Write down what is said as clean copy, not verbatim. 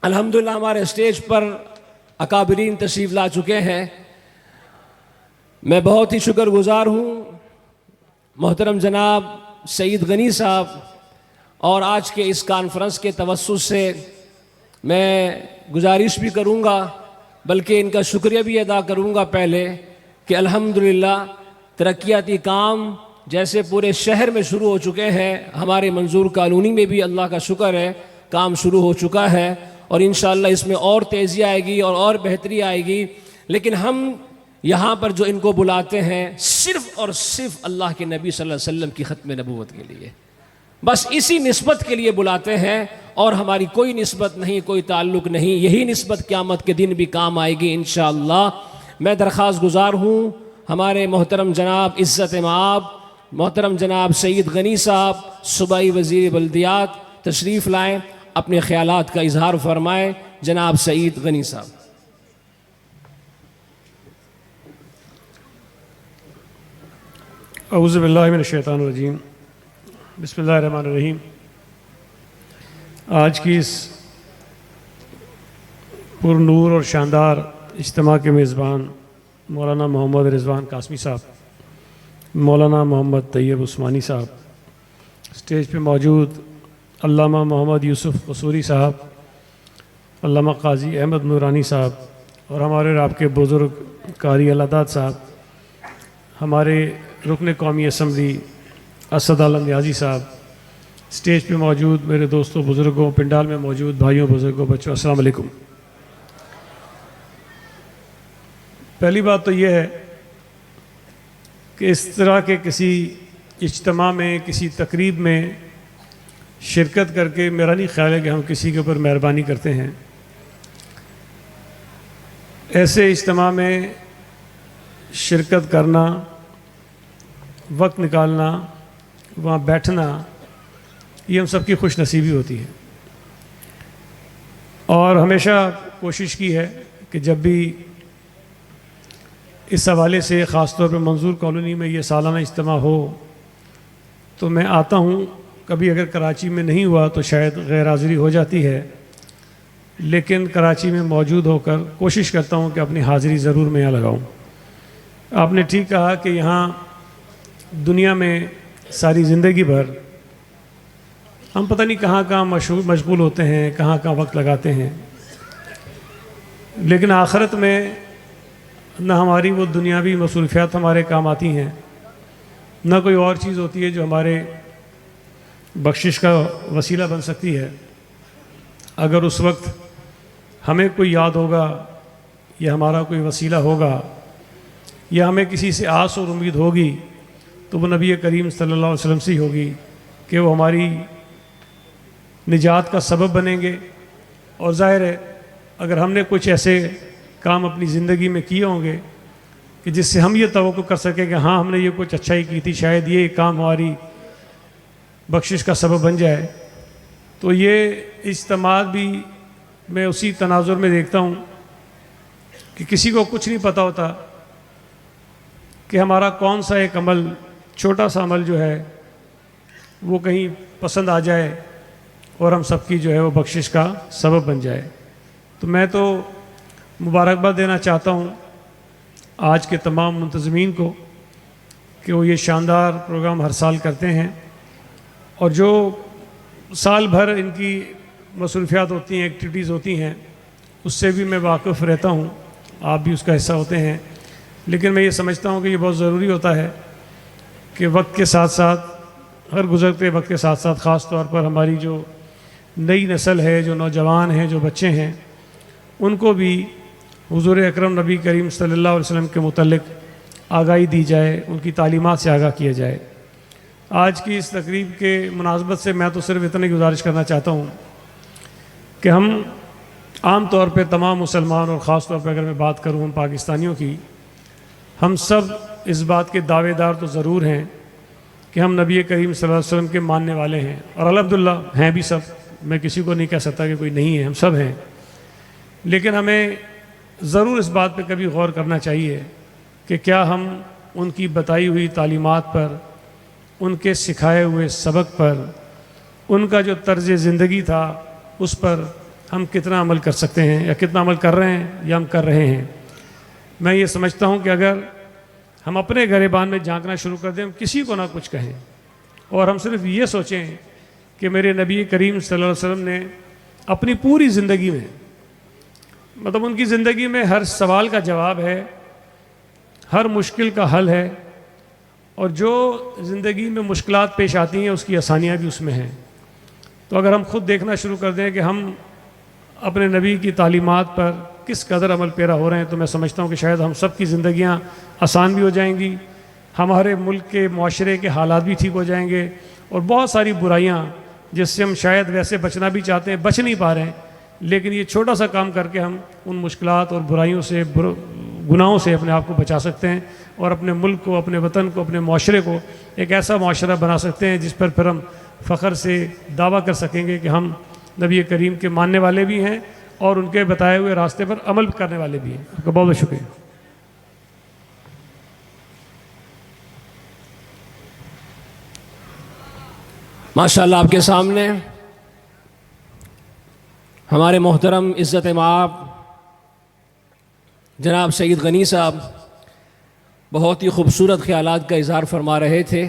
الحمدللہ ہمارے اسٹیج پر اکابرین تشریف لا چکے ہیں. میں بہت ہی شکر گزار ہوں محترم جناب سعید غنی صاحب، اور آج کے اس کانفرنس کے توسط سے میں گزارش بھی کروں گا بلکہ ان کا شکریہ بھی ادا کروں گا پہلے کہ الحمدللہ ترقیاتی کام جیسے پورے شہر میں شروع ہو چکے ہیں، ہمارے منظور کالونی میں بھی اللہ کا شکر ہے کام شروع ہو چکا ہے، اور انشاءاللہ اس میں اور تیزی آئے گی اور بہتری آئے گی. لیکن ہم یہاں پر جو ان کو بلاتے ہیں صرف اور صرف اللہ کے نبی صلی اللہ علیہ وسلم کی ختم نبوت کے لیے، بس اسی نسبت کے لیے بلاتے ہیں، اور ہماری کوئی نسبت نہیں، کوئی تعلق نہیں. یہی نسبت قیامت کے دن بھی کام آئے گی انشاءاللہ. میں درخواست گزار ہوں ہمارے محترم جناب عزت مآب محترم جناب سعید غنی صاحب صوبائی وزیر بلدیات تشریف لائیں، اپنے خیالات کا اظہار فرمائیں. جناب سعید غنی صاحب. اعوذ باللہ من الشیطان الرجیم، بسم اللہ الرحمن الرحیم. آج کی اس پر نور اور شاندار اجتماع کے میزبان مولانا محمد رضوان قاسمی صاحب، مولانا محمد طیب عثمانی صاحب، اسٹیج پہ موجود علامہ محمد یوسف قصوری صاحب، علامہ قاضی احمد نورانی صاحب، اور ہمارے آپ کے بزرگ قاری العداد صاحب، ہمارے رکن قومی اسمبلی اسد عالم نیازی صاحب، اسٹیج پہ موجود میرے دوستوں بزرگوں، پنڈال میں موجود بھائیوں بزرگوں بچوں، السلام علیکم. پہلی بات تو یہ ہے کہ اس طرح کے کسی اجتماع میں، کسی تقریب میں شرکت کر کے میرا نہیں خیال ہے کہ ہم کسی کے اوپر مہربانی کرتے ہیں. ایسے اجتماع میں شرکت کرنا، وقت نکالنا، وہاں بیٹھنا، یہ ہم سب کی خوش نصیبی ہوتی ہے. اور ہمیشہ کوشش کی ہے کہ جب بھی اس حوالے سے خاص طور پہ منظور کالونی میں یہ سالانہ اجتماع ہو تو میں آتا ہوں. کبھی اگر کراچی میں نہیں ہوا تو شاید غیر حاضری ہو جاتی ہے، لیکن کراچی میں موجود ہو کر کوشش کرتا ہوں کہ اپنی حاضری ضرور میں یہاں لگاؤں. آپ نے ٹھیک کہا کہ یہاں دنیا میں ساری زندگی بھر ہم پتہ نہیں کہاں کہاں مشغول ہوتے ہیں، کہاں کہاں وقت لگاتے ہیں، لیکن آخرت میں نہ ہماری وہ دنیاوی مصروفیات ہمارے کام آتی ہیں، نہ کوئی اور چیز ہوتی ہے جو ہمارے بخشش کا وسیلہ بن سکتی ہے. اگر اس وقت ہمیں کوئی یاد ہوگا یا ہمارا کوئی وسیلہ ہوگا یا ہمیں کسی سے آس اور امید ہوگی تو وہ نبی کریم صلی اللہ علیہ وسلم سے ہی ہوگی کہ وہ ہماری نجات کا سبب بنیں گے. اور ظاہر ہے اگر ہم نے کچھ ایسے کام اپنی زندگی میں کیے ہوں گے کہ جس سے ہم یہ توقع کر سکیں کہ ہاں ہم نے یہ کچھ اچھائی کی تھی، شاید یہ کام ہماری بخشش کا سبب بن جائے، تو یہ اجتماع بھی میں اسی تناظر میں دیکھتا ہوں کہ کسی کو کچھ نہیں پتہ ہوتا کہ ہمارا کون سا ایک عمل، چھوٹا سا عمل جو ہے وہ کہیں پسند آ جائے اور ہم سب کی جو ہے وہ بخشش کا سبب بن جائے. تو میں تو مبارکباد دینا چاہتا ہوں آج کے تمام منتظمین کو کہ وہ یہ شاندار پروگرام ہر سال کرتے ہیں، اور جو سال بھر ان کی مصروفیات ہوتی ہیں، ایکٹیویٹیز ہوتی ہیں، اس سے بھی میں واقف رہتا ہوں، آپ بھی اس کا حصہ ہوتے ہیں. لیکن میں یہ سمجھتا ہوں کہ یہ بہت ضروری ہوتا ہے کہ وقت کے ساتھ ساتھ، ہر گزرتے وقت کے ساتھ ساتھ، خاص طور پر ہماری جو نئی نسل ہے، جو نوجوان ہیں، جو بچے ہیں، ان کو بھی حضور اکرم نبی کریم صلی اللہ علیہ وسلم کے متعلق آگاہی دی جائے، ان کی تعلیمات سے آگاہ کیا جائے. آج کی اس تقریب کے مناسبت سے میں تو صرف اتنی گزارش کرنا چاہتا ہوں کہ ہم عام طور پہ تمام مسلمان، اور خاص طور پہ اگر میں بات کروں ہم پاکستانیوں کی، ہم سب اس بات کے دعوے دار تو ضرور ہیں کہ ہم نبی کریم صلی اللہ علیہ وسلم کے ماننے والے ہیں، اور الحمدللہ ہیں بھی سب. میں کسی کو نہیں کہہ سکتا کہ کوئی نہیں ہے، ہم سب ہیں. لیکن ہمیں ضرور اس بات پہ کبھی غور کرنا چاہیے کہ کیا ہم ان کی بتائی ہوئی تعلیمات پر، ان کے سکھائے ہوئے سبق پر، ان کا جو طرز زندگی تھا اس پر ہم کتنا عمل کر سکتے ہیں یا کتنا عمل کر رہے ہیں یا ہم کر رہے ہیں۔ میں یہ سمجھتا ہوں کہ اگر ہم اپنے گریبان میں جھانکنا شروع کر دیں، ہم کسی کو نہ کچھ کہیں اور ہم صرف یہ سوچیں کہ میرے نبی کریم صلی اللہ علیہ وسلم نے اپنی پوری زندگی میں، مطلب ان کی زندگی میں ہر سوال کا جواب ہے، ہر مشکل کا حل ہے، اور جو زندگی میں مشکلات پیش آتی ہیں اس کی آسانیاں بھی اس میں ہیں۔ تو اگر ہم خود دیکھنا شروع کر دیں کہ ہم اپنے نبی کی تعلیمات پر کس قدر عمل پیرا ہو رہے ہیں، تو میں سمجھتا ہوں کہ شاید ہم سب کی زندگیاں آسان بھی ہو جائیں گی، ہمارے ملک کے معاشرے کے حالات بھی ٹھیک ہو جائیں گے، اور بہت ساری برائیاں جس سے ہم شاید ویسے بچنا بھی چاہتے ہیں بچ نہیں پا رہے ہیں، لیکن یہ چھوٹا سا کام کر کے ہم ان مشکلات اور برائیوں سے، گناہوں سے اپنے آپ کو بچا سکتے ہیں، اور اپنے ملک کو، اپنے وطن کو، اپنے معاشرے کو ایک ایسا معاشرہ بنا سکتے ہیں جس پر پھر ہم فخر سے دعویٰ کر سکیں گے کہ ہم نبی کریم کے ماننے والے بھی ہیں اور ان کے بتائے ہوئے راستے پر عمل کرنے والے بھی ہیں۔ آپ کا بہت بہت شکریہ۔ ماشاءاللہ آپ کے سامنے ہمارے محترم عزت مآب جناب سید غنی صاحب بہت ہی خوبصورت خیالات کا اظہار فرما رہے تھے۔